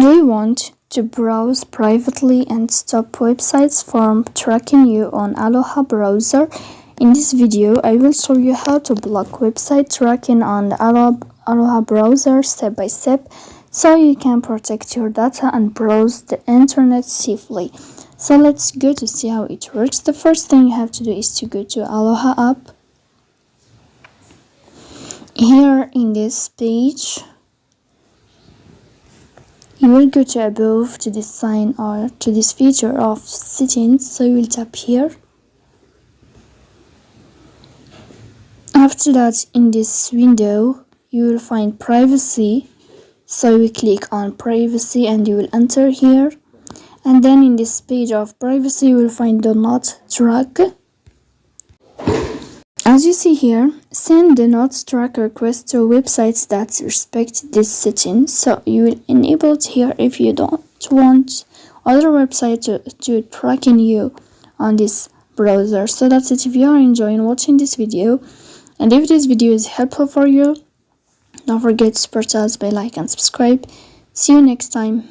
Do you want to browse privately and stop websites from tracking you on Aloha Browser? In this video, I will show you how to block website tracking on the Aloha Browser step by step so you can protect your data and browse the internet safely. So let's go to see how it works. The first thing you have to do is to go to Aloha app. Here in this page, you will go to above to this sign or to this feature of settings, so you will tap here. After that, in this window you will find privacy, so you click on privacy and you will enter here, and then in this page of privacy you will find do not track. As you see here, send do not track request to websites that respect this setting. So you will enable it here if you don't want other websites to tracking you on this browser. So that's it. If you are enjoying watching this video and if this video is helpful for you, don't forget to support us by like and subscribe. See you next time.